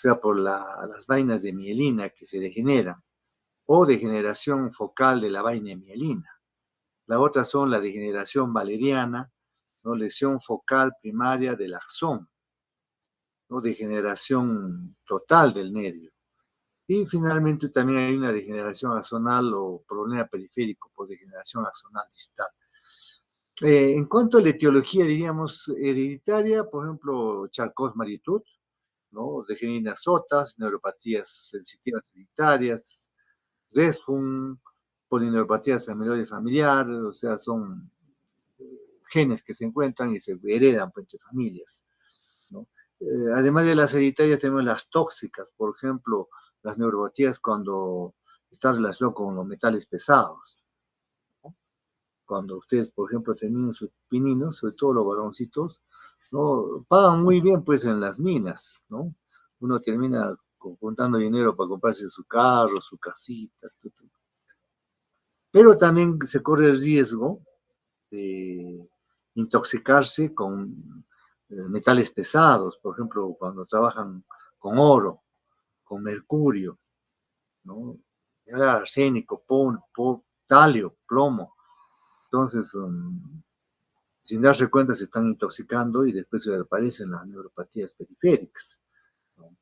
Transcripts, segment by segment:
sea, por las vainas de mielina que se degeneran, o degeneración focal de la vaina de mielina. La otra son la degeneración valeriana, ¿no? Lesión focal primaria del axón, ¿no? Degeneración total del nervio. Y finalmente también hay una degeneración axonal o problema periférico por degeneración axonal distal. En cuanto a la etiología, diríamos, hereditaria, por ejemplo, Charcot-Marie-Tooth, ¿no? Degenerinas sotas, neuropatías sensitivas hereditarias, Resfung, polineuropatías amiloide familiar, o sea, son genes que se encuentran y se heredan pues, entre familias, ¿no? Además de las hereditarias, tenemos las tóxicas, por ejemplo, las neuropatías cuando están relacionadas con los metales pesados. Cuando ustedes, por ejemplo, terminan sus pininos, sobre todo los varoncitos, ¿no? Pagan muy bien pues en las minas, ¿no? Uno termina juntando dinero para comprarse su carro, su casita, etc. Pero también se corre el riesgo de intoxicarse con metales pesados, por ejemplo, cuando trabajan con oro, con mercurio, ¿no? Arsénico, talio, plomo. Entonces, sin darse cuenta, se están intoxicando y después se aparecen las neuropatías periféricas, ¿no?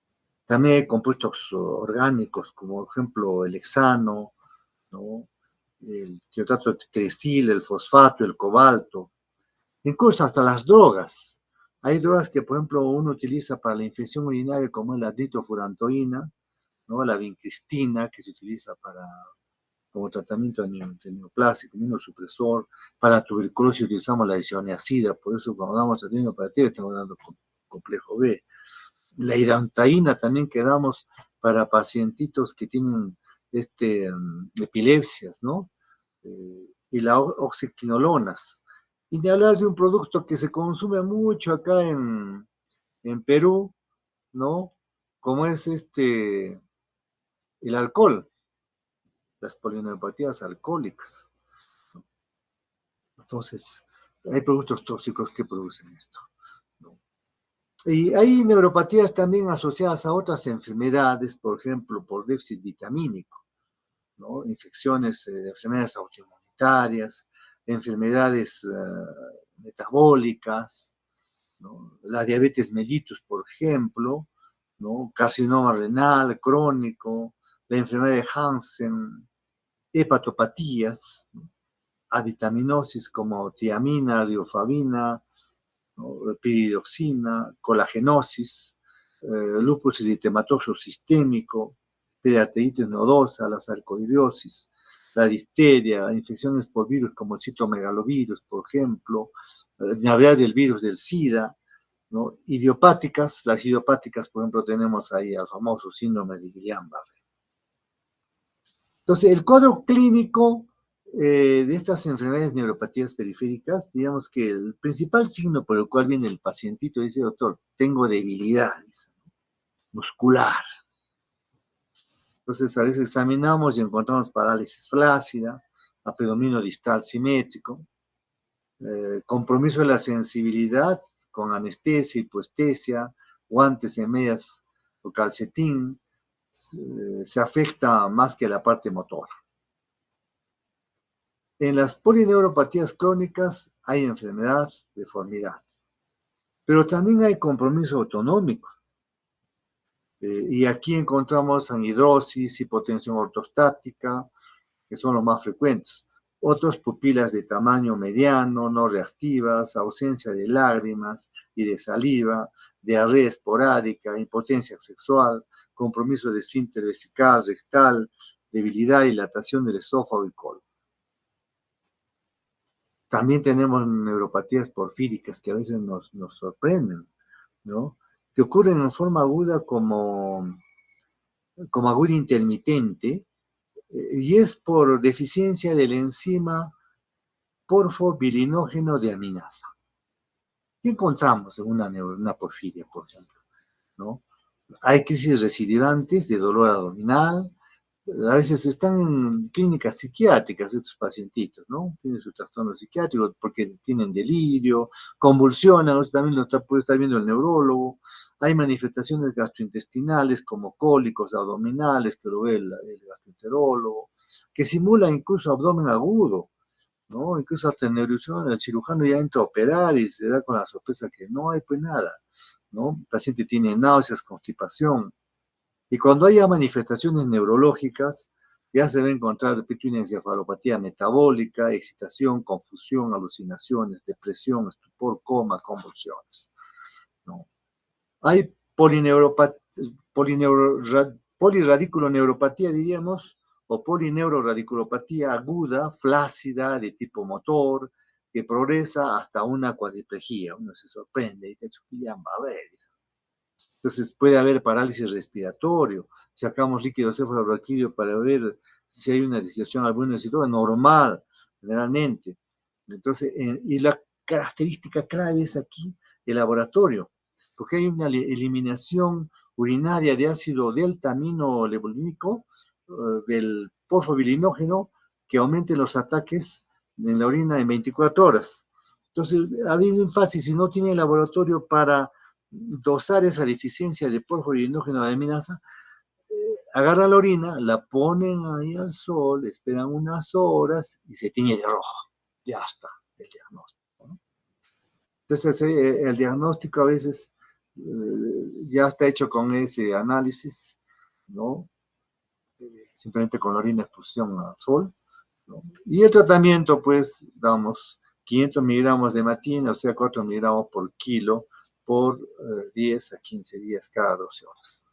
También hay compuestos orgánicos, como por ejemplo el hexano, ¿no? El tiolato de cresil, el fosfato, el cobalto, incluso hasta las drogas. Hay drogas que, por ejemplo, uno utiliza para la infección urinaria, como la ditofurantoína, ¿no? La vincristina, que se utiliza como tratamiento de neoplásico, inmunosupresor. Para tuberculosis utilizamos la isoniazida, por eso cuando damos tratamiento operativo estamos dando complejo B. La hidantaína también que damos para pacientitos que tienen epilepsias, ¿no? Y las oxiquinolonas. Y de hablar de un producto que se consume mucho acá en Perú, ¿no? Como es el alcohol, las polineuropatías alcohólicas. Entonces, hay productos tóxicos que producen esto, ¿no? Y hay neuropatías también asociadas a otras enfermedades, por ejemplo, por déficit vitamínico, ¿no? Infecciones, enfermedades autoinmunitarias, enfermedades metabólicas, ¿no? La diabetes mellitus, por ejemplo, ¿no? Carcinoma renal crónico, la enfermedad de Hansen, hepatopatías, ¿no? Avitaminosis como tiamina, riofavina, ¿no? Piridoxina, colagenosis, lupus eritematoso sistémico, periarteritis nodosa, la sarcoidosis, la difteria, infecciones por virus como el citomegalovirus, por ejemplo, ni hablar del virus del SIDA, ¿no? Idiopáticas, las idiopáticas, por ejemplo, tenemos ahí al famoso síndrome de Guillain-Barré. Entonces, el cuadro clínico de estas enfermedades neuropatías periféricas, digamos que el principal signo por el cual viene el pacientito dice, doctor, tengo debilidad muscular. Entonces, a veces examinamos y encontramos parálisis flácida, abdominio distal simétrico, compromiso de la sensibilidad con anestesia, hipoestesia, guantes y medias o calcetín, se afecta más que la parte motora. En las polineuropatías crónicas hay enfermedad, deformidad, pero también hay compromiso autonómico. Y aquí encontramos anhidrosis, hipotensión ortostática, que son los más frecuentes. Otros pupilas de tamaño mediano, no reactivas, ausencia de lágrimas y de saliva, diarrea esporádica, impotencia sexual, compromiso de esfínter vesical, rectal, debilidad y dilatación del esófago y colon. También tenemos neuropatías porfíricas que a veces nos sorprenden, ¿no? Que ocurren en forma aguda como aguda intermitente, y es por deficiencia de la enzima porfobilinógeno de aminasa. ¿Qué encontramos en una porfiria, por ejemplo? ¿No? Hay crisis recidivantes de dolor abdominal, A veces están en clínicas psiquiátricas estos pacientitos, ¿no? Tienen su trastorno psiquiátrico porque tienen delirio, convulsionan, eso también puede estar viendo el neurólogo. Hay manifestaciones gastrointestinales como cólicos abdominales que lo ve el gastroenterólogo, que simulan incluso abdomen agudo, ¿no? Incluso hasta en neurocirugía, el cirujano ya entra a operar y se da con la sorpresa que no hay pues nada, ¿no? El paciente tiene náuseas, constipación. Y cuando haya manifestaciones neurológicas, ya se va a encontrar, repito, una encefalopatía metabólica, excitación, confusión, alucinaciones, depresión, estupor, coma, convulsiones, ¿no? Hay polirradiculoneuropatía, diríamos, o polineuroradiculopatía aguda, flácida, de tipo motor, que progresa hasta una cuadriplejía. Uno se sorprende y te chuquillan, a ver. Entonces puede haber parálisis respiratorio, sacamos líquido cefalorraquídeo para ver si hay una disociación alguna situación normal, generalmente. Entonces, y la característica clave es aquí el laboratorio, porque hay una eliminación urinaria de ácido delta-aminolevolínico del porfobilinógeno que aumenta los ataques en la orina en 24 horas. Entonces, ha habido énfasis, si no tiene laboratorio para dosar esa deficiencia de porfobilinógeno de aminasa, agarran la orina, la ponen ahí al sol, esperan unas horas y se tiñe de rojo. Ya está el diagnóstico, ¿no? Entonces, el diagnóstico a veces ya está hecho con ese análisis, ¿no? Simplemente con la orina exposición al sol, ¿no? Y el tratamiento, pues, damos 500 miligramos de hematina, o sea, 4 miligramos por kilo, por 10 a 15 días cada 12 horas.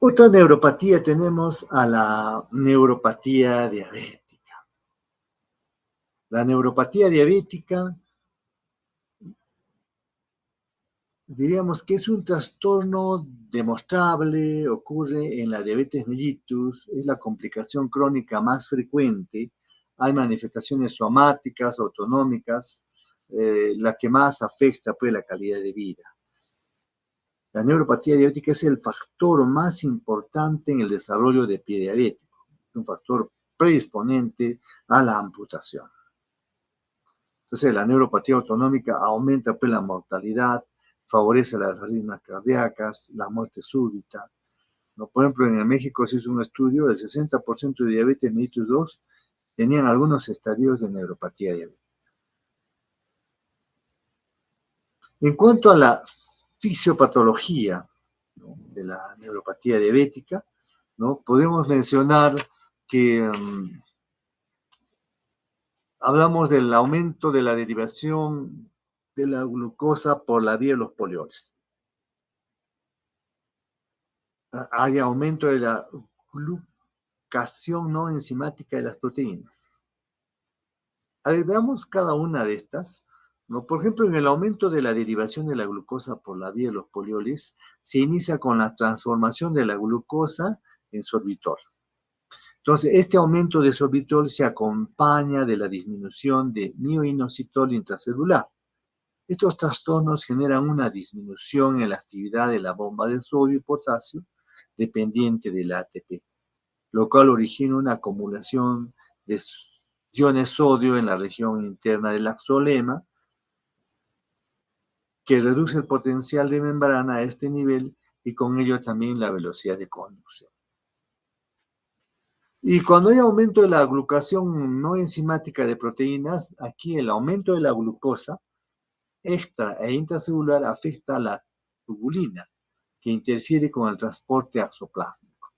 Otra neuropatía tenemos a la neuropatía diabética. La neuropatía diabética, diríamos que es un trastorno demostrable, ocurre en la diabetes mellitus, es la complicación crónica más frecuente, hay manifestaciones somáticas, autonómicas, la que más afecta pues la calidad de vida. La neuropatía diabética es el factor más importante en el desarrollo de pie diabético, un factor predisponente a la amputación. Entonces, la neuropatía autonómica aumenta pues, la mortalidad, favorece las arritmias cardíacas, la muerte súbita. ¿No? Por ejemplo, en México se hizo un estudio, el 60% de diabetes mellitus 2 tenían algunos estadios de neuropatía diabética. En cuanto a la fisiopatología, ¿no? de la neuropatía diabética, ¿no? Podemos mencionar que hablamos del aumento de la derivación de la glucosa por la vía de los polioles. Hay aumento de la glucación no enzimática de las proteínas. A ver, veamos cada una de estas, ¿no? Por ejemplo, en el aumento de la derivación de la glucosa por la vía de los polioles, se inicia con la transformación de la glucosa en sorbitol. Entonces, este aumento de sorbitol se acompaña de la disminución de mioinositol intracelular. Estos trastornos generan una disminución en la actividad de la bomba de sodio y potasio dependiente del ATP, lo cual origina una acumulación de iones sodio en la región interna del axolema, que reduce el potencial de membrana a este nivel y con ello también la velocidad de conducción. Y cuando hay aumento de la glucación no enzimática de proteínas, aquí el aumento de la glucosa extra e intracelular afecta a la tubulina, que interfiere con el transporte axoplásmico.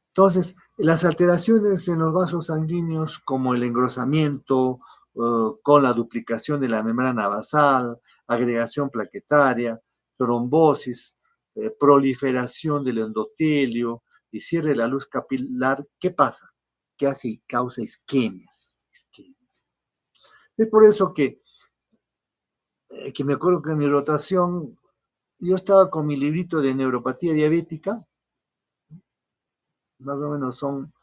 Entonces, las alteraciones en los vasos sanguíneos, como el engrosamiento, con la duplicación de la membrana basal, agregación plaquetaria, trombosis, proliferación del endotelio y cierre de la luz capilar, ¿qué pasa? ¿Qué hace? Causa isquemias. Es por eso que me acuerdo que en mi rotación yo estaba con mi librito de neuropatía diabética, más o menos son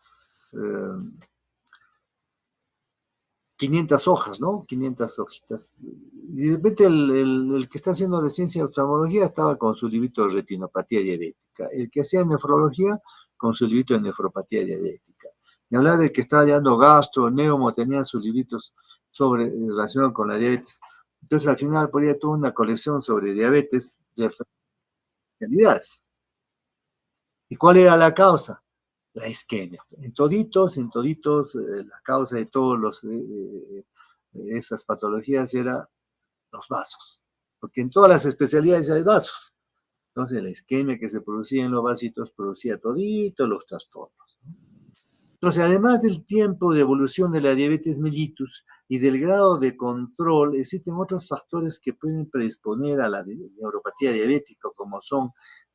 500 hojas, ¿no? 500 hojitas. Y de repente el que está haciendo de ciencia de oftalmología estaba con su librito de retinopatía diabética. El que hacía nefrología con su librito de nefropatía diabética. Y hablar del que estaba dando gastro, neumo, tenían sus libritos sobre relacionados con la diabetes. Entonces al final ponía toda una colección sobre diabetes de especialidades. ¿Y cuál era la causa? La isquemia. En toditos, la causa de todos esas patologías era los vasos. Porque en todas las especialidades hay vasos. Entonces la isquemia que se producía en los vasitos producía toditos los trastornos. Entonces, además del tiempo de evolución de la diabetes mellitus y del grado de control, existen otros factores que pueden predisponer a la neuropatía diabética, como son,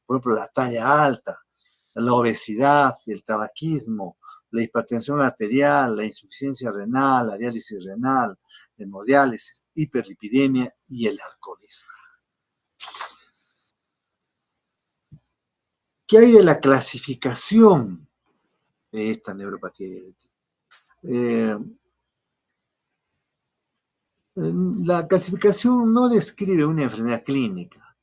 por ejemplo, la talla alta, la obesidad, el tabaquismo, la hipertensión arterial, la insuficiencia renal, la diálisis renal, hemodiálisis, hiperlipidemia y el alcoholismo. ¿Qué hay de la clasificación de esta neuropatía diabética? La clasificación no describe una enfermedad clínica,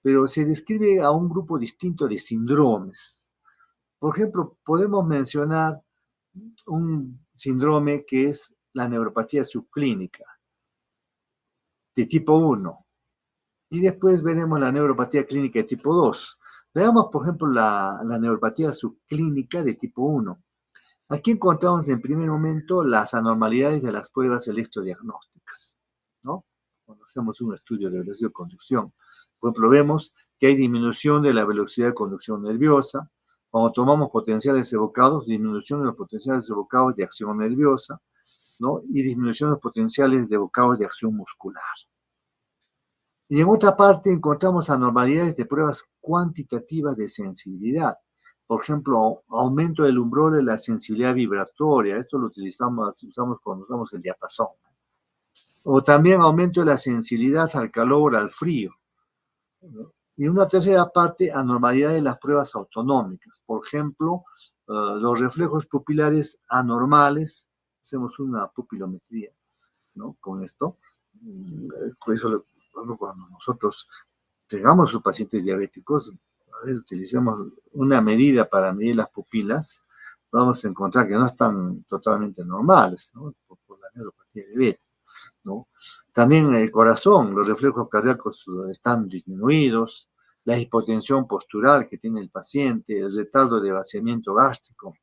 pero se describe a un grupo distinto de síndromes. Por ejemplo, podemos mencionar un síndrome que es la neuropatía subclínica de tipo 1 y después veremos la neuropatía clínica de tipo 2. Veamos, por ejemplo, la neuropatía subclínica de tipo 1. Aquí encontramos en primer momento las anormalidades de las pruebas electrodiagnósticas, ¿no? Cuando hacemos un estudio de velocidad de conducción. Por ejemplo, vemos que hay disminución de la velocidad de conducción nerviosa. Cuando tomamos potenciales evocados, disminución de los potenciales evocados de acción nerviosa, ¿no? Y disminución de los potenciales evocados de acción muscular. Y en otra parte encontramos anormalidades de pruebas cuantitativas de sensibilidad. Por ejemplo, aumento del umbral de la sensibilidad vibratoria. Esto lo usamos cuando usamos el diapasón. O también aumento de la sensibilidad al calor, al frío. Y una tercera parte, anormalidad de las pruebas autonómicas. Por ejemplo, los reflejos pupilares anormales. Hacemos una pupilometría, ¿no? Con esto. Por eso cuando nosotros tengamos sus pacientes diabéticos, utilicemos una medida para medir las pupilas, vamos a encontrar que no están totalmente normales, ¿no? Por la neuropatía diabética, ¿no? También el corazón, los reflejos cardíacos están disminuidos, la hipotensión postural que tiene el paciente, el retardo de vaciamiento gástrico.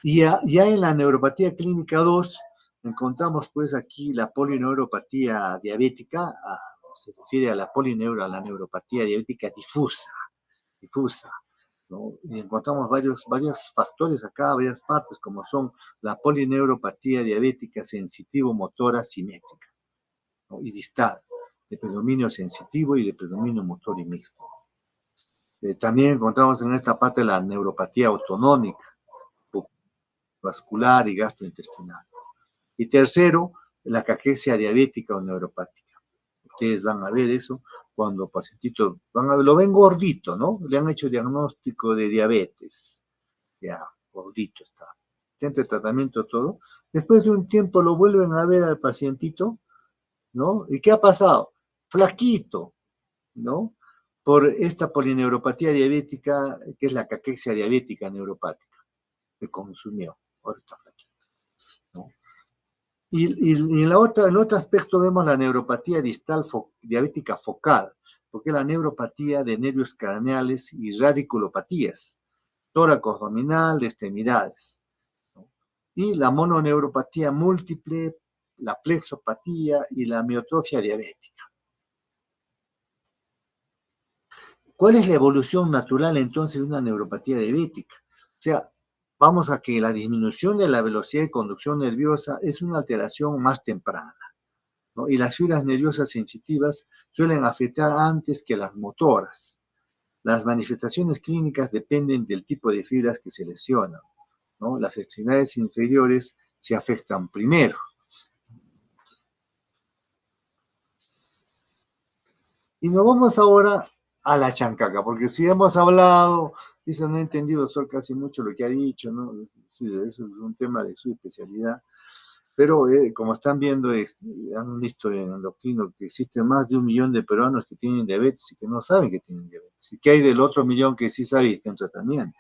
Y ya en la neuropatía clínica 2, encontramos pues aquí la polineuropatía diabética, se refiere a la neuropatía diabética difusa, ¿no? Y encontramos varios factores acá, varias partes, como son la polineuropatía diabética sensitivo-motora simétrica, ¿no? Y distal, de predominio sensitivo y de predominio motor y mixto. También encontramos en esta parte la neuropatía autonómica, vascular y gastrointestinal. Y tercero, la caquexia diabética o neuropática. Ustedes van a ver eso cuando pacientito lo ven gordito, ¿no? Le han hecho diagnóstico de diabetes. Ya, gordito está. Entre tratamiento todo. Después de un tiempo lo vuelven a ver al pacientito, ¿no? ¿Y qué ha pasado? Flaquito, ¿no? Por esta polineuropatía diabética, que es la caquexia diabética neuropática, que consumió. Ahora está flaquito, ¿no? Y en el otro aspecto vemos la neuropatía distal diabética focal, porque es la neuropatía de nervios craneales y radiculopatías, tórax abdominal de extremidades, ¿no? Y la mononeuropatía múltiple, la plexopatía y la miotrofia diabética. ¿Cuál es la evolución natural entonces de una neuropatía diabética? O sea, vamos a que la disminución de la velocidad de conducción nerviosa es una alteración más temprana, ¿no? Y las fibras nerviosas sensitivas suelen afectar antes que las motoras. Las manifestaciones clínicas dependen del tipo de fibras que se lesionan, ¿no? Las extremidades inferiores se afectan primero. Y nos vamos ahora a la chancaca, porque si hemos hablado, dice, no he entendido, doctor, casi mucho lo que ha dicho, ¿no? Sí, eso es un tema de su especialidad. Pero como están viendo, han visto en endocrino que existen más de 1 millón de peruanos que tienen diabetes y que no saben que tienen diabetes. ¿Y qué hay del otro millón que sí sabe y está en tratamiento?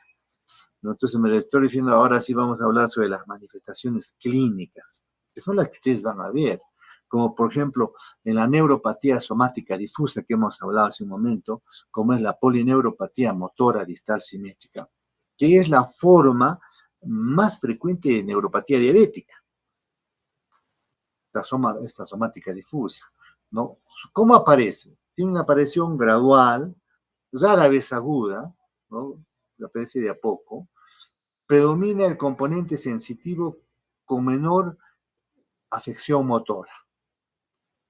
¿No? Entonces me lo estoy refiriendo, ahora sí vamos a hablar sobre las manifestaciones clínicas, que son las que ustedes van a ver, como por ejemplo en la neuropatía somática difusa que hemos hablado hace un momento, como es la polineuropatía motora distal simétrica, que es la forma más frecuente de neuropatía diabética, esta somática difusa, ¿no? ¿Cómo aparece? Tiene una aparición gradual, rara vez aguda, ¿no? Aparece de a poco. Predomina el componente sensitivo con menor afección motora.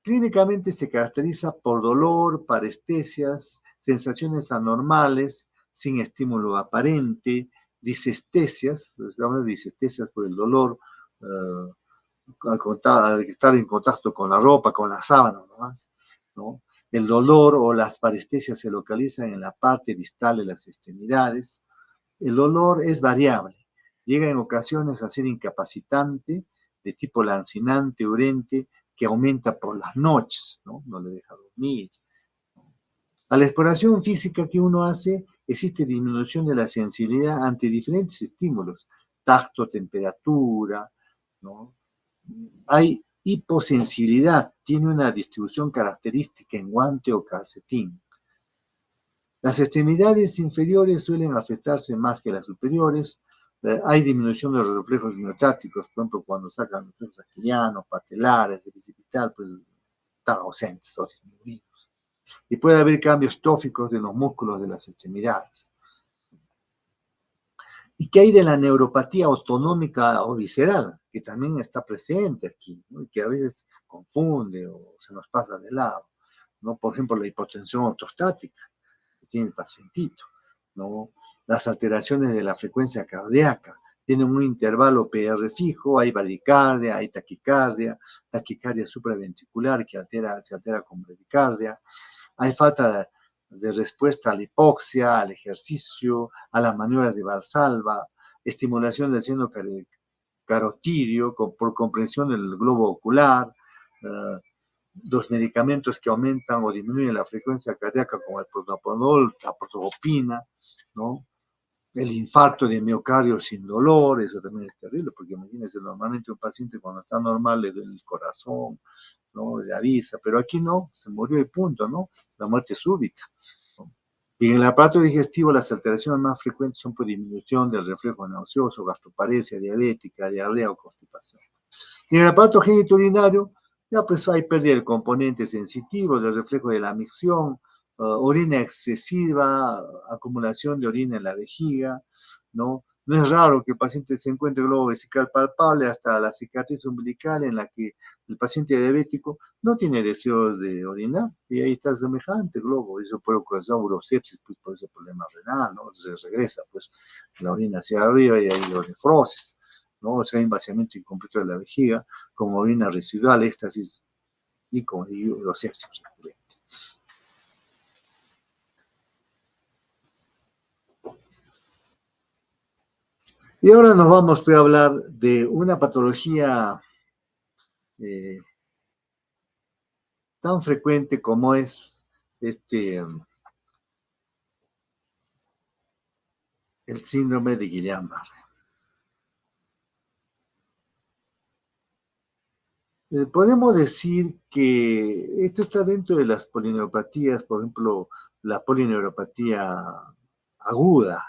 Clínicamente se caracteriza por dolor, parestesias, sensaciones anormales, sin estímulo aparente, disestesias, hablamos de disestesias por el dolor, al estar en contacto con la ropa, con la sábana nomás, ¿no? El dolor o las parestesias se localizan en la parte distal de las extremidades. El dolor es variable, llega en ocasiones a ser incapacitante, de tipo lancinante, urente, que aumenta por las noches, ¿no? No le deja dormir. A la exploración física que uno hace, existe disminución de la sensibilidad ante diferentes estímulos, tacto, temperatura, ¿no? Hay hiposensibilidad, tiene una distribución característica en guante o calcetín. Las extremidades inferiores suelen afectarse más que las superiores. Hay disminución de los reflejos miotáticos, por ejemplo, cuando sacan los reflejos aquilianos, patelares, el bicipital, pues están ausentes o disminuidos. Y puede haber cambios tóficos de los músculos de las extremidades. ¿Y qué hay de la neuropatía autonómica o visceral? Que también está presente aquí, ¿no? Y que a veces confunde o se nos pasa de lado, ¿no? Por ejemplo, la hipotensión ortostática que tiene el pacientito, ¿no? Las alteraciones de la frecuencia cardíaca. Tienen un intervalo PR fijo, hay bradicardia, hay taquicardia, taquicardia supraventricular que se altera con bradicardia. Hay falta de respuesta a la hipoxia, al ejercicio, a las maniobras de Valsalva, estimulación del seno carotidio por comprensión del globo ocular, los medicamentos que aumentan o disminuyen la frecuencia cardíaca, como el propanolol, la protropina, ¿no? El infarto de miocardio sin dolor, eso también es terrible, porque imagínense, normalmente un paciente cuando está normal le duele el corazón, ¿no? Le avisa, pero aquí no, se murió y punto, ¿no? La muerte súbita, ¿no? Y en el aparato digestivo las alteraciones más frecuentes son por disminución del reflejo nauseoso, gastroparesia diabética, diarrea o constipación. Y en el aparato genitourinario, ya pues hay pérdida del componente sensitivo, del reflejo de la micción, orina excesiva, acumulación de orina en la vejiga, ¿no? No es raro que el paciente se encuentre globo vesical palpable hasta la cicatriz umbilical en la que el paciente diabético no tiene deseos de orinar y ahí está semejante globo. Eso puede causar urosepsis, pues por ese problema renal, ¿no? Se regresa pues la orina hacia arriba y hay nefrosis, ¿no? O sea, hay un vaciamiento incompleto de la vejiga, como orina residual, éxtasis y como digo, urosepsis. Y ahora nos vamos a hablar de una patología eh, tan frecuente como es el síndrome de Guillain-Barré. Podemos decir que esto está dentro de las polineuropatías, por ejemplo, la polineuropatía aguda,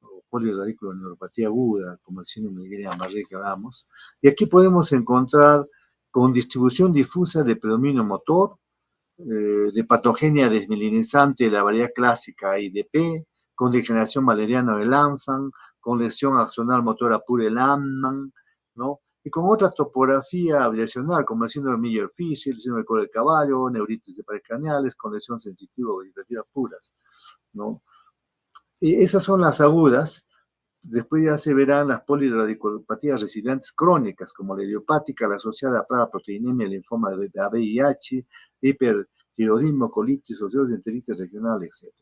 o polirradiculoneuropatía aguda, como el síndrome de Guillain-Barré que hablamos. Y aquí podemos encontrar con distribución difusa de predominio motor, de patogenia desmielinizante de la variedad clásica IDP, con degeneración valeriana de Lanzan, con lesión axonal motora pura de Landman, ¿no? Y con otra topografía variacional, como el síndrome de Miller-Fisher, el síndrome de cola de caballo, neuritis de paredes craneales, con lesión sensitiva o vegetativa puras, ¿no? Y esas son las agudas. Después ya se verán las polirradiculopatías residentes crónicas, como la idiopática, la asociada a plaga proteinemia, el linfoma de VIH, hipertiroidismo, colitis, osteosis, enteritis regional, etc.,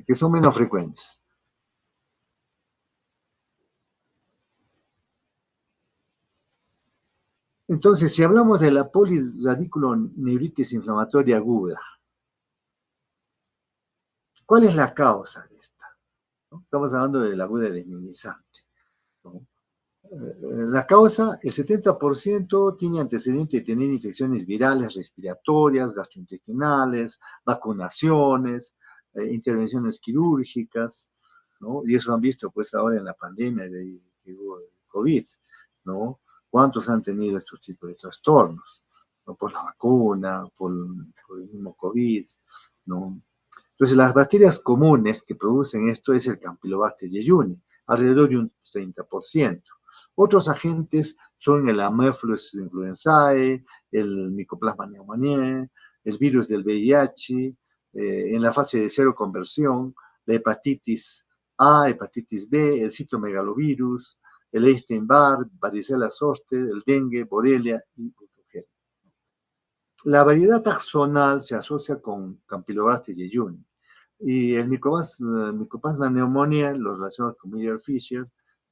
que son menos frecuentes. Entonces, si hablamos de la polirradiculoneuritis inflamatoria aguda, ¿cuál es la causa de esta? ¿No? Estamos hablando de la aguda desminimizante, ¿no? La causa, el 70% tiene antecedente de tener infecciones virales, respiratorias, gastrointestinales, vacunaciones, intervenciones quirúrgicas, ¿no? Y eso han visto pues ahora en la pandemia de COVID, ¿no? ¿Cuántos han tenido estos tipos de trastornos? ¿No? Por la vacuna, por el mismo COVID, ¿no? Entonces, las bacterias comunes que producen esto es el Campylobacter jejuni, alrededor de un 30%. Otros agentes son el Haemophilus influenzae, el Mycoplasma pneumoniae, el virus del VIH, en la fase de cero conversión, la hepatitis A, hepatitis B, el citomegalovirus, el Epstein-Barr, varicela zoster, el dengue, borrelia y brutojel. La variedad taxonal se asocia con Campylobacter jejuni y el Mycoplasma pneumoniae lo relacionamos con Miller-Fisher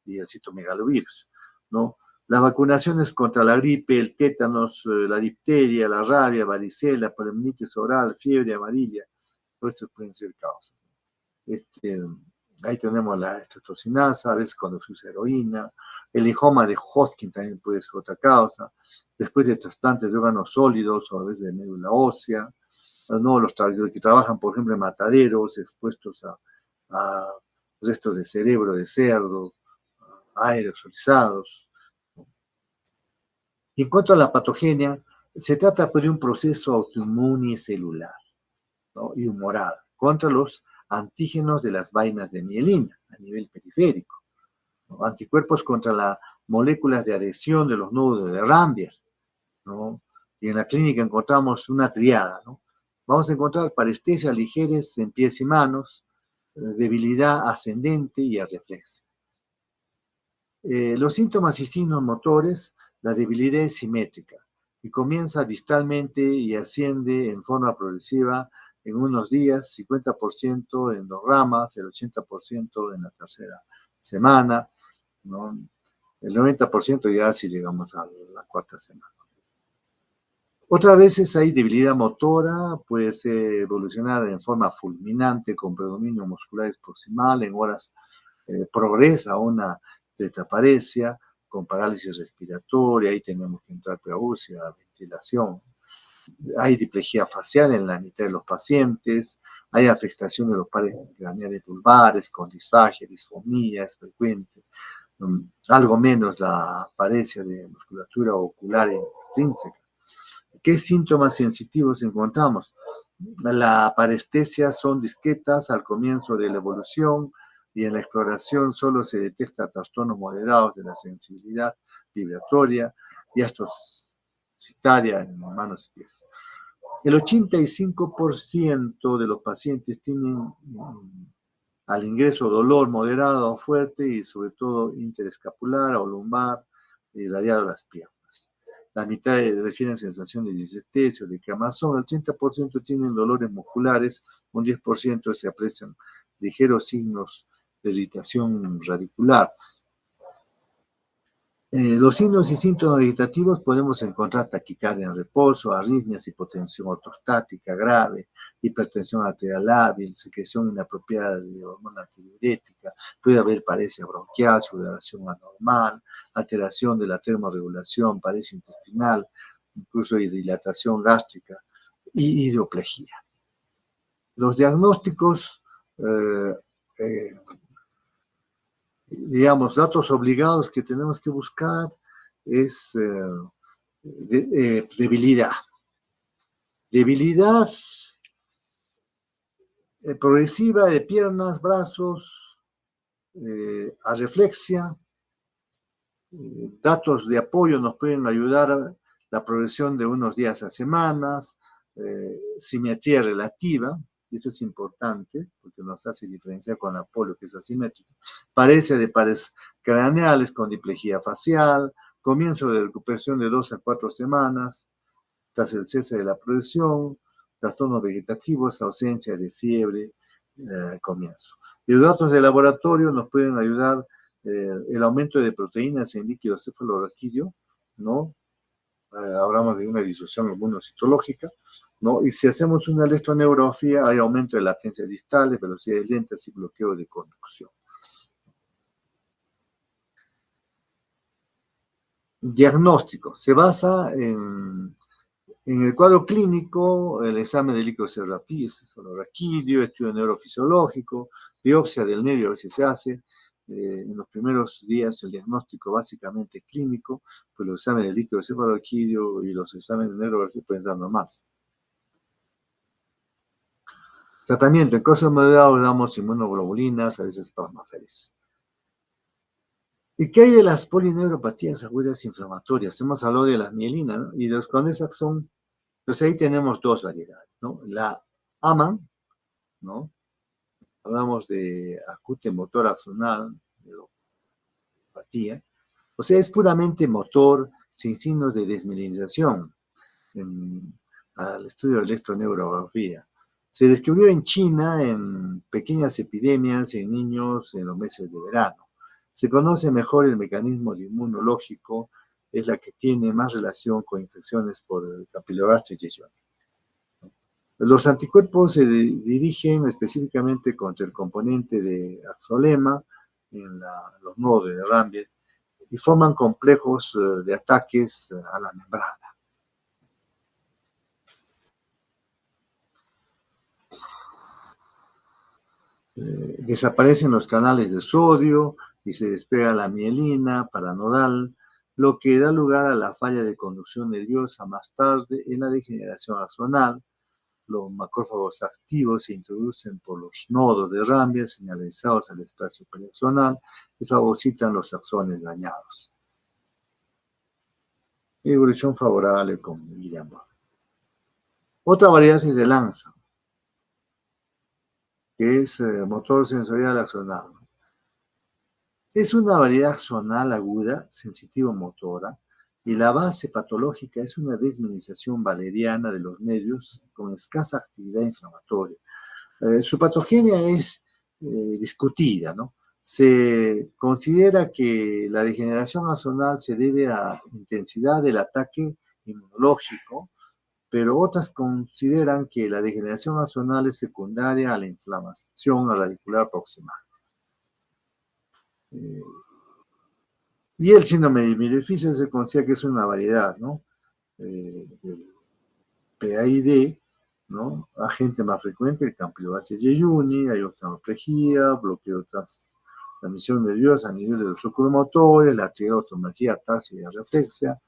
y el citomegalovirus, ¿no? Las vacunaciones contra la gripe, el tétanos, la difteria, la rabia, varicela, poliomielitis oral, fiebre amarilla, todo esto pueden ser causas. Ahí tenemos la estreptocinasa, a veces cuando se usa heroína, el linfoma de Hodgkin también puede ser otra causa, después de trasplantes de órganos sólidos o a veces de médula ósea, ¿no? Los que trabajan, por ejemplo, en mataderos expuestos a restos de cerebro de cerdo, aerosolizados. Y en cuanto a la patogenia, se trata de un proceso autoinmune celular, ¿no? Y humoral contra los antígenos de las vainas de mielina a nivel periférico, ¿no? Anticuerpos contra las moléculas de adhesión de los nodos de Rambier, ¿no? Y en la clínica encontramos una triada, ¿no? Vamos a encontrar parestesias ligeras en pies y manos, debilidad ascendente y arreflexia. Los síntomas y signos motores, la debilidad es simétrica y comienza distalmente y asciende en forma progresiva en unos días, 50% en 2 ramas, el 80% en la tercera semana, ¿no? El 90% ya si llegamos a la cuarta semana. Otras veces hay debilidad motora, puede evolucionar en forma fulminante con predominio muscular proximal, en horas progresa una tetraparesia con parálisis respiratoria, ahí tenemos que entrar preausia, ventilación. Hay diplejía facial en la mitad de los pacientes, hay afectación de los pares craneales vulvares con disfagia, disfonía, es frecuente. Algo menos la paresia de musculatura ocular intrínseca. ¿Qué síntomas sensitivos encontramos? La parestesia son discretas al comienzo de la evolución y en la exploración solo se detecta trastornos moderados de la sensibilidad vibratoria y astrocitaria en manos y pies. El 85% de los pacientes tienen al ingreso dolor moderado o fuerte y sobre todo interescapular o lumbar y radiado las piernas. La mitad refieren sensaciones de disestesia o de quemazón, el 30% tienen dolores musculares, un 10% se aprecian ligeros signos de irritación radicular. Los signos y síntomas vegetativos podemos encontrar taquicardia en reposo, arritmias, hipotensión ortostática grave, hipertensión arterial lábil, secreción inapropiada de hormona antidiurética, puede haber paresia bronquial, sudoración anormal, alteración de la termorregulación, paresia intestinal, incluso dilatación gástrica y hidroplejía. Los diagnósticos digamos, datos obligados que tenemos que buscar es debilidad. Debilidad progresiva de piernas, brazos, arreflexia. Datos de apoyo nos pueden ayudar a la progresión de unos días a semanas, simetría relativa, y eso es importante porque nos hace diferenciar con la polio, que es asimétrico. Paresia de pares craneales con diplejía facial, comienzo de recuperación de 2 a 4 semanas, tras el cese de la progresión, trastornos vegetativos, ausencia de fiebre, comienzo. Y los datos de laboratorio nos pueden ayudar el aumento de proteínas en líquido cefalorraquídeo, ¿no? hablamos de una disfunción inmunocitológica, ¿no? Y si hacemos una electroneurografía, hay aumento de latencia distal, de velocidades lentas y bloqueo de conducción. Diagnóstico. Se basa en el cuadro clínico, el examen de líquido raquídeo, estudio neurofisiológico, biopsia del nervio a ver si se hace. En los primeros días el diagnóstico básicamente clínico, pues los exámenes de líquido cefalorraquídeo y los exámenes de neurología pueden ser normales. Tratamiento. En casos moderados damos inmunoglobulinas, a veces plasmaférez. ¿Y qué hay de las polineuropatías agudas inflamatorias? Hemos hablado de las mielinas, ¿no? Y los esas son, pues ahí tenemos dos variedades, ¿no? La AMAN, ¿no? Hablamos de acute motor axonal, neuropatía. O sea, es puramente motor, sin signos de desmielinización, al estudio de electroneurografía. Se descubrió en China en pequeñas epidemias en niños en los meses de verano. Se conoce mejor el mecanismo inmunológico, es la que tiene más relación con infecciones por el Campylobacter jejuni. Los anticuerpos se dirigen específicamente contra el componente de axolema en los nodos de Rambier y forman complejos de ataques a la membrana. Desaparecen los canales de sodio y se despega la mielina paranodal, lo que da lugar a la falla de conducción nerviosa más tarde en la degeneración axonal. Los macrófagos activos se introducen por los nodos de Rambier señalizados al espacio periaxonal y fagocitan los axones dañados. Evolución favorable con Guillain-Barré. Otra variedad es de Lanza, que es motor sensorial axonal. Es una variedad axonal aguda, sensitivo-motora, y la base patológica es una desmineralización valeriana de los nervios con escasa actividad inflamatoria. Su patogenia es discutida, ¿no? Se considera que la degeneración axonal se debe a intensidad del ataque inmunológico, pero otras consideran que la degeneración axonal es secundaria a la inflamación radicular proximal. Y el síndrome de Miller-Fisher se considera que es una variedad, ¿no? Del PAID, ¿no? Agente más frecuente, el Campylobacter jejuni, hay oftalmoplegia, bloqueo de transmisión nerviosa a nivel de los locomotores, la arteriotomía tácida reflexa.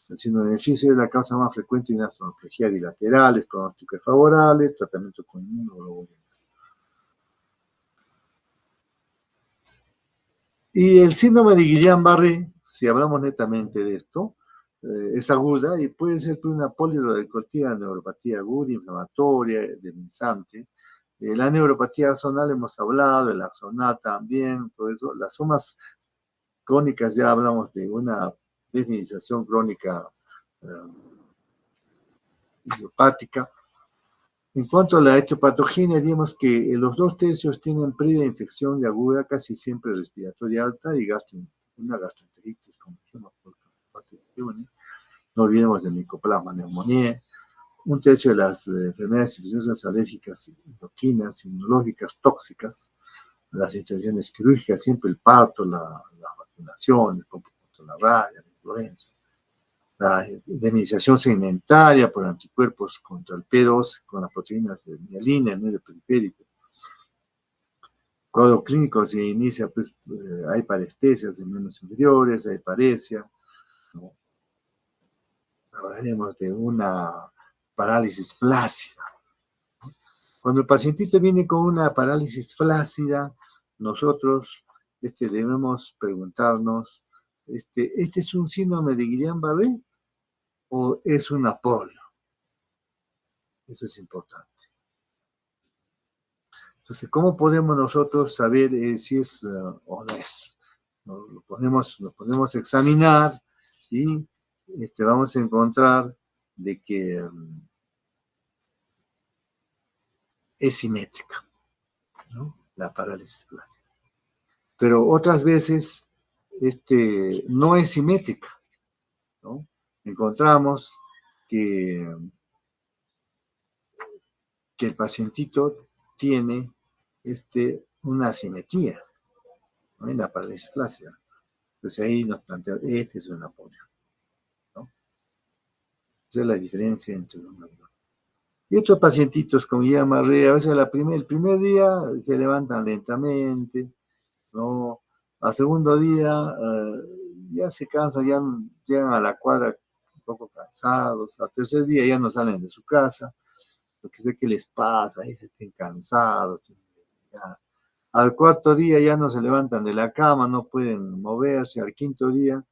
El síndrome de Fisher es la causa más frecuente de una oftalmoplegia bilateral, es pronóstico favorable, tratamiento con inmunoglobulinas. Y el síndrome de Guillain-Barré, si hablamos netamente de esto, es aguda y puede ser por una polirradiculopatía, neuropatía aguda, inflamatoria, demenciante. La neuropatía axonal hemos hablado, el axonal también, todo eso. Las formas crónicas ya hablamos de una desmineralización crónica idiopática. En cuanto a la etiopatogenia, digamos que los 2/3 tienen previa infección de aguda, casi siempre respiratoria alta y una gastroenteritis con no olvidemos de micoplasma neumonía. 1/3 de las enfermedades infecciosas alérgicas, endocrinas, inmunológicas, tóxicas, las intervenciones quirúrgicas, siempre el parto, la vacunación, el contra la rabia, la influenza. La indemnización segmentaria por anticuerpos contra el P2 con las proteínas de mielina, el nervio periférico. Cuadro clínico se inicia, pues, hay parestesias en miembros inferiores, hay paresia, ¿no? Hablaremos de una parálisis flácida. Cuando el pacientito viene con una parálisis flácida, nosotros debemos preguntarnos, ¿este es un síndrome de Guillain-Barré o es una polio? Eso es importante. Entonces, ¿cómo podemos nosotros saber si es o no es? Lo podemos examinar y vamos a encontrar de que es simétrica, ¿no? La parálisis flácida. Pero otras veces no es simétrica, ¿no? encontramos que el pacientito tiene una asimetría, ¿no?, en la parálisis flácida. Entonces ahí nos plantea, este es un apoyo, ¿no? Esa es la diferencia entre uno y otro. Y estos pacientitos con Guillain-Barré, a veces el primer día se levantan lentamente, ¿no? Al segundo día ya se cansan, ya llegan a la cuadra un poco cansados. Al tercer día ya no salen de su casa, porque sé que les pasa, y se estén cansados. Ya. Al cuarto día ya no se levantan de la cama, no pueden moverse. Al quinto día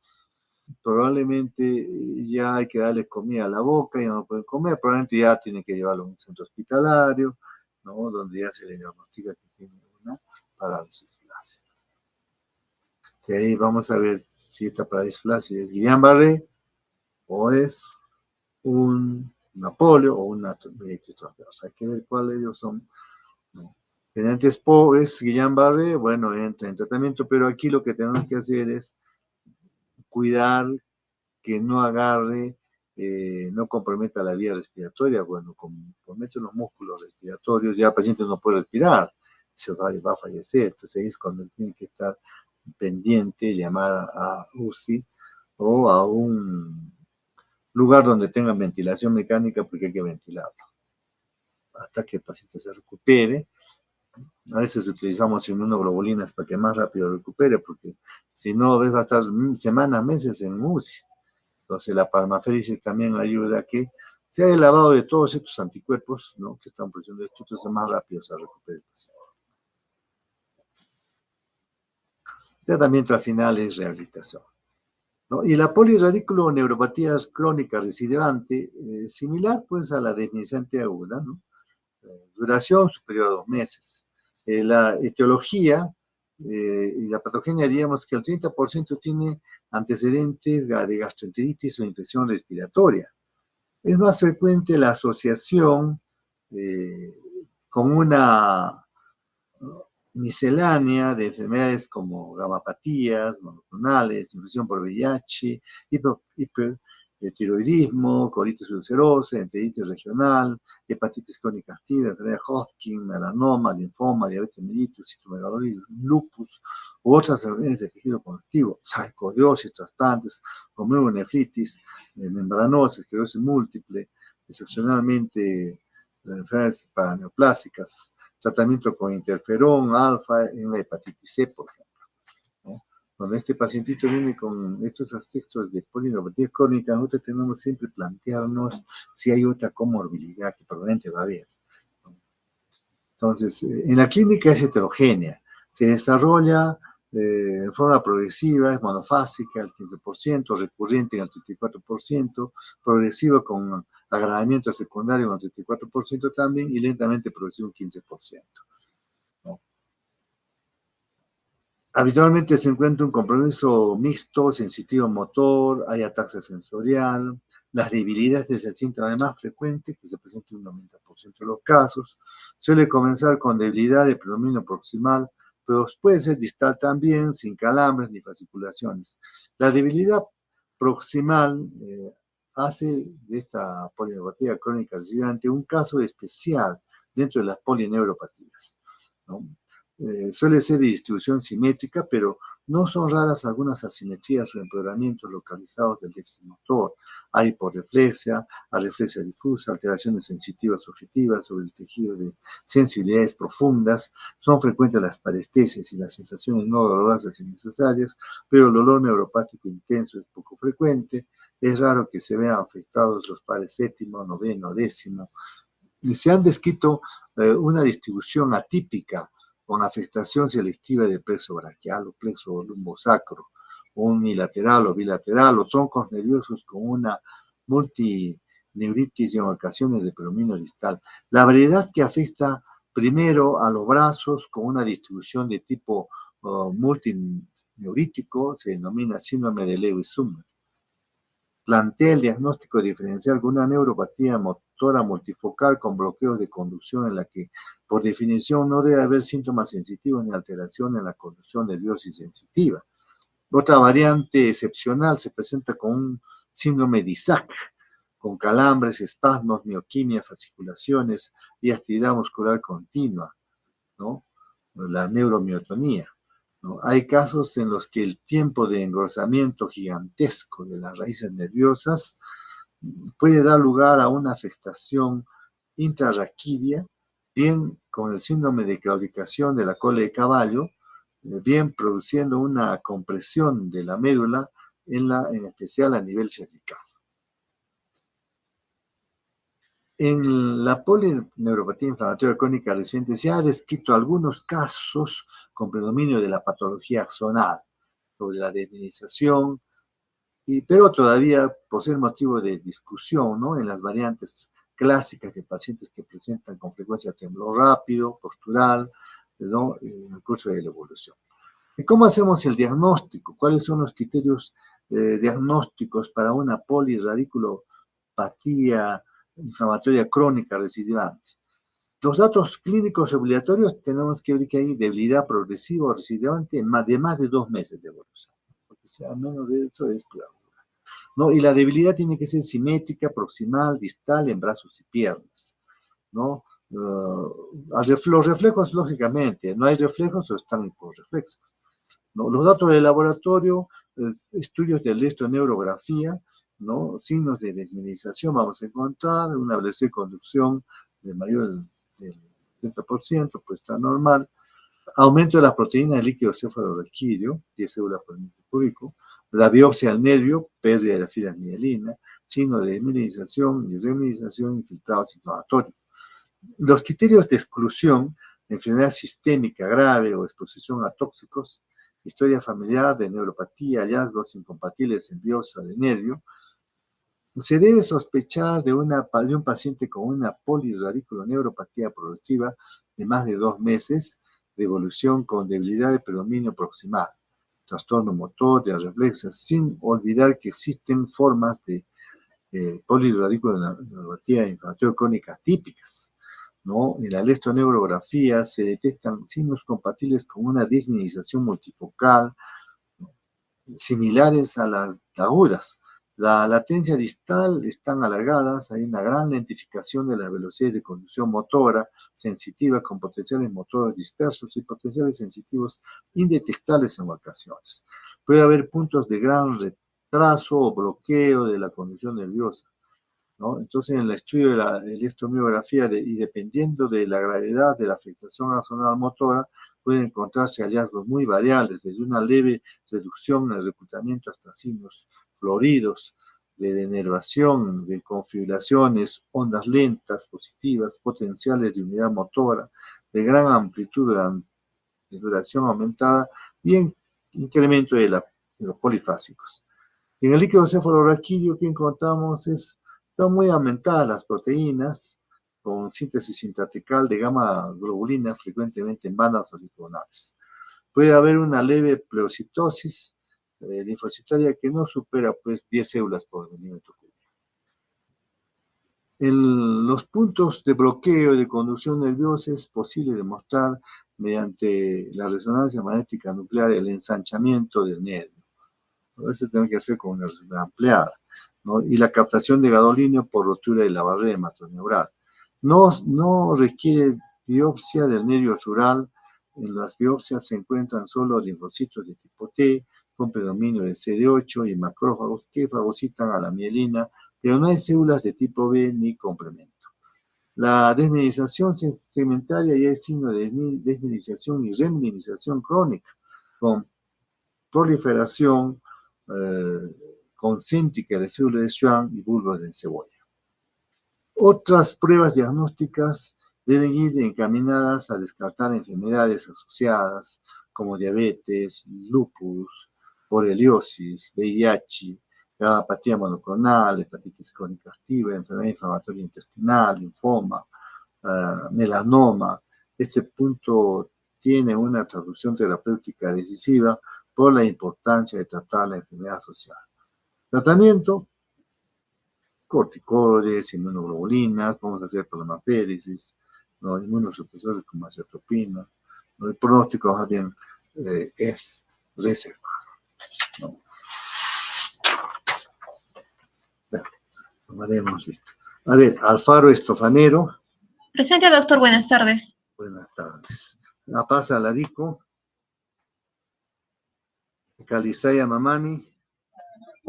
probablemente ya hay que darles comida a la boca, ya no pueden comer, probablemente ya tienen que llevarlo a un centro hospitalario, ¿no?, donde ya se les diagnostica que tiene una parálisis flácida. De ahí vamos a ver si esta parálisis flácida es Guillain-Barré o es un polio o una artritis transversal. Hay que ver cuáles ellos son, ¿no? Generalmente es Guillain-Barré, bueno, entra en tratamiento, pero aquí lo que tenemos que hacer es cuidar que no agarre, no comprometa la vía respiratoria. Bueno, compromete los músculos respiratorios, ya el paciente no puede respirar, se va a fallecer. Entonces ahí es cuando tiene que estar pendiente, llamar a UCI o a un lugar donde tengan ventilación mecánica, porque hay que ventilarlo hasta que el paciente se recupere. A veces utilizamos inmunoglobulinas para que más rápido recupere, porque si no, va a estar semanas, meses en UCI. Entonces la plasmaféresis también ayuda a que se haya lavado de todos estos anticuerpos, ¿no?, que están produciendo esto, entonces más rápido se recupera el paciente. El tratamiento al final es rehabilitación, ¿no? Y la polirradiculoneuropatía crónica recidivante, similar pues a la desmielisante aguda, ¿no? Duración superior a 2 meses. La etiología y la patogenia, diríamos que el 30% tiene antecedentes de gastroenteritis o infección respiratoria. Es más frecuente la asociación con una miscelánea de enfermedades como gamapatías, monoclonales, infección por VIH, hipertiroidismo, colitis ulcerosa, enteritis regional, hepatitis crónica activa, enfermedad de Hodgkin, melanoma, linfoma, diabetes mellitus, citomegalovirus, lupus u otras enfermedades de tejido conectivo, sarcoidosis, trasplantes, glomerulonefritis, membranosa, esclerosis múltiple, excepcionalmente enfermedades paraneoplásicas, tratamiento con interferón alfa en la hepatitis C, por ejemplo, ¿no? Cuando este pacientito viene con estos aspectos de polineuropatía crónica, nosotros tenemos siempre plantearnos si hay otra comorbilidad que probablemente va a haber, ¿no? Entonces, en la clínica es heterogénea, se desarrolla de forma progresiva, es monofásica al 15%, recurrente en el 34%, progresiva con agravamiento secundario en el 34% también, y lentamente progresivo un 15%. ¿No? Habitualmente se encuentra un compromiso mixto, sensitivo motor, hay ataxia sensorial, las debilidades es el síntoma más frecuente, que se presenta en un 90% de los casos. Suele comenzar con debilidad de predominio proximal, pero puede ser distal también, sin calambres ni fasciculaciones. La debilidad proximal hace de esta polineuropatía crónica recidivante un caso especial dentro de las polineuropatías, ¿no? Suele ser de distribución simétrica, pero no son raras algunas asimetrías o empeoramientos localizados del déficit motor. Hay hiporreflexia, areflexia difusa, alteraciones sensitivas objetivas sobre el tejido de sensibilidades profundas. Son frecuentes las parestesias y las sensaciones no dolorosas y necesarias, pero el dolor neuropático intenso es poco frecuente. Es raro que se vean afectados los pares séptimo, noveno, décimo. Y se han descrito una distribución atípica con afectación selectiva del plexo braquial o plexo lumbosacro, unilateral o bilateral, o troncos nerviosos con una multineuritis y en ocasiones de predominio distal. La variedad que afecta primero a los brazos con una distribución de tipo multineurítico se denomina síndrome de Lewis-Sumner. Plantea el diagnóstico diferencial con una neuropatía motora multifocal con bloqueos de conducción en la que, por definición, no debe haber síntomas sensitivos ni alteración en la conducción nerviosa y sensitiva. Otra variante excepcional se presenta con un síndrome de Isaac, con calambres, espasmos, mioquimia, fasciculaciones y actividad muscular continua, ¿no? La neuromiotonía, ¿no? Hay casos en los que el tiempo de engrosamiento gigantesco de las raíces nerviosas puede dar lugar a una afectación intrarraquídea, bien con el síndrome de claudicación de la cola de caballo, bien produciendo una compresión de la médula, en especial a nivel cervical. En la polineuropatía inflamatoria crónica reciente se ha descrito algunos casos con predominio de la patología axonal, sobre la desminización, pero todavía por ser motivo de discusión, ¿no? En las variantes clásicas de pacientes que presentan con frecuencia temblor rápido, postural, ¿no? En el curso de la evolución. ¿Y cómo hacemos el diagnóstico? ¿Cuáles son los criterios diagnósticos para una poliradiculopatía inflamatoria crónica recidivante? Los datos clínicos obligatorios tenemos que ver que hay debilidad progresiva o recidivante de más de 2 meses de evolución. Porque si a menos de eso es cuidado, ¿no? Y la debilidad tiene que ser simétrica, proximal, distal, en brazos y piernas, ¿no? Los reflejos, lógicamente, no hay reflejos o están hiporreflexos, ¿no? Los datos del laboratorio, estudios de electroneurografía, ¿no? Signos de desmineralización vamos a encontrar, una velocidad de conducción de mayor del 70%, pues está normal. Aumento de las proteínas del líquido cefalorraquídeo, 10 células por metro cúbico. La biopsia al nervio, pérdida de la fibra mielina, signo de desmineralización y remineralización, infiltrados inflamatorios. Los criterios de exclusión, enfermedad sistémica grave o exposición a tóxicos, historia familiar de neuropatía, hallazgos incompatibles en biopsia de nervio. Se debe sospechar de un paciente con una poliradiculoneuropatía progresiva de más de 2 meses de evolución con debilidad de predominio proximal, trastorno motor, de reflexas, sin olvidar que existen formas de poliradiculoneuropatía inflamatoria crónica típicas, ¿no? En la electroneurografía se detectan signos compatibles con una disminución multifocal, ¿no? Similares a las agudas. La latencia distal están alargadas, hay una gran lentificación de la velocidad de conducción motora sensitiva con potenciales motores dispersos y potenciales sensitivos indetectables en ocasiones. Puede haber puntos de gran retraso o bloqueo de la conducción nerviosa, ¿no? Entonces, en el estudio de la electromiografía y dependiendo de la gravedad de la afectación axonal motora, pueden encontrarse hallazgos muy variables, desde una leve reducción en el reclutamiento hasta signos floridos de denervación, de configuraciones, ondas lentas, positivas, potenciales de unidad motora, de gran amplitud de duración aumentada y en incremento de los polifásicos. En el líquido cefalorraquídeo que encontramos están muy aumentadas las proteínas con síntesis sintatecal de gamma globulina frecuentemente en bandas oligonales. Puede haber una leve pleocitosis linfocitaria que no supera pues 10 células por milímetro cúbico. En los puntos de bloqueo y de conducción nerviosa es posible demostrar mediante la resonancia magnética nuclear el ensanchamiento del nervio. A veces tenemos que hacer con una resonancia ampliada, ¿no? Y la captación de gadolinio por rotura de la barrera hematoneural. No requiere biopsia del nervio sural. En las biopsias se encuentran solo linfocitos de tipo T con predominio de CD8 y macrófagos que fagocitan a la mielina, pero no hay células de tipo B ni complemento. La desmineralización segmentaria ya es signo de desmineralización y remineralización crónica, con proliferación concéntrica de células de Schwann y bulbos de cebolla. Otras pruebas diagnósticas deben ir encaminadas a descartar enfermedades asociadas como diabetes, lupus, borreliosis, VIH, apatía monoclonal, hepatitis crónica activa, enfermedad inflamatoria intestinal, linfoma, melanoma. Este punto tiene una traducción terapéutica decisiva por la importancia de tratar la enfermedad asociada. Tratamiento: corticoides, inmunoglobulinas, vamos a hacer plasmaféresis, ¿no? Inmunosupresores como aciatropina, ¿no? El pronóstico más bien es reservado, ¿no? tomaremos, listo. A ver, Alfaro Estofanero. Presente, doctor. Buenas tardes. Buenas tardes. La Paz Alarico. Calizaya Mamani.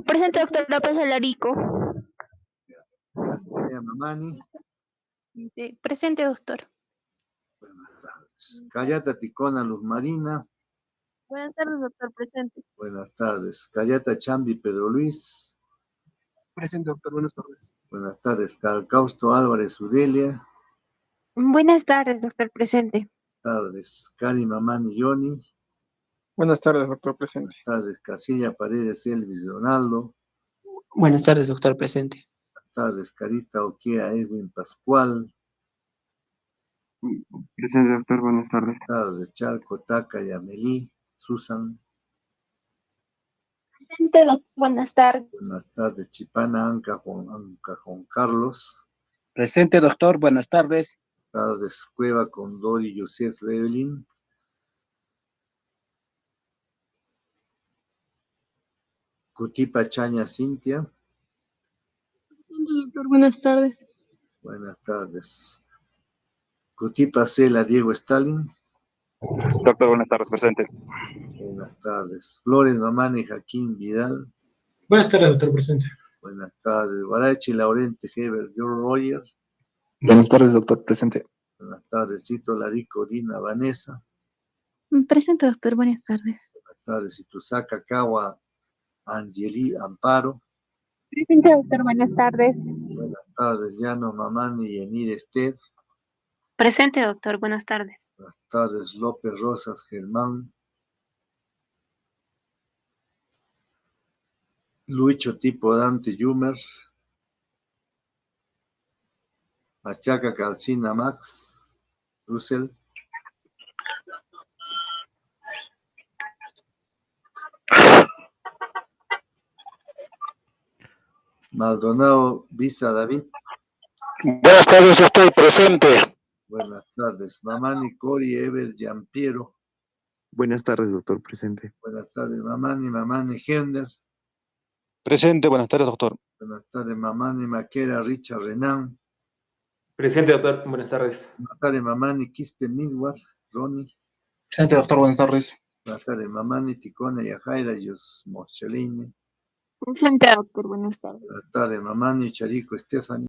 Presente, doctor La Paz Alarico. Calizaya Mamani. Presente, doctor. Buenas tardes. Callata Ticona Luz Marina. Buenas tardes, doctor. Presente. Buenas tardes. Callata Chambi Pedro Luis. Presente, doctor. Buenas tardes. Buenas tardes. Calcausto Álvarez Udelia. Buenas tardes, doctor. Presente. Buenas tardes. Cari Mamani Yoni. Buenas tardes, doctor. Presente. Buenas tardes. Casilla Paredes Elvis Donaldo. Buenas tardes, doctor. Presente. Buenas tardes. Carita Oquea Edwin Pascual. Presente, doctor. Buenas tardes. Buenas tardes. Charco Taca y Amelí. Susan. Presente, doctor. Buenas tardes. Buenas tardes. Chipana Anca Juan Carlos. Presente, doctor. Buenas tardes. Buenas tardes. Cueva Condori Yosef Evelyn. Cutipa Chaña Cintia. Doctor, buenas tardes. Buenas tardes. Cutipa Cela Diego Stalin. Doctor, buenas tardes, presente. Buenas tardes. Flores Mamani Jaquín Vidal. Buenas tardes, doctor. Presente. Buenas tardes. Guarachi Laurente Heber Roger. Buenas tardes, doctor. Presente. Buenas tardes. Cito Larico Dina Vanessa. Presente, doctor. Buenas tardes. Buenas tardes. Itusaka Kawa Angeli Amparo. Presente, doctor. Buenas tardes. Buenas tardes. Llano Mamani Yenir Esther. Presente, doctor. Buenas tardes. Buenas tardes. López Rosas Germán. Luicho Tipo Dante Yumer. Machaca Calcina Max. Russell. Maldonado Visa David. Buenas tardes, doctor. Presente. Buenas tardes. Mamani Cori Ever Giampiero. Buenas tardes, doctor. Presente. Buenas tardes. Mamani Hender. Presente, buenas tardes, doctor. Buenas tardes. Mamani Maquera Richard Renan. Presente, doctor. Buenas tardes. Buenas tardes. Mamani Quispe Midward Ronnie. Presente, doctor. Buenas tardes. Buenas tardes. Mamani Ticona Yajaira Yos Moscheline. Presente, doctor. Buenas tardes. Buenas tardes. Mamani Charico Stephanie.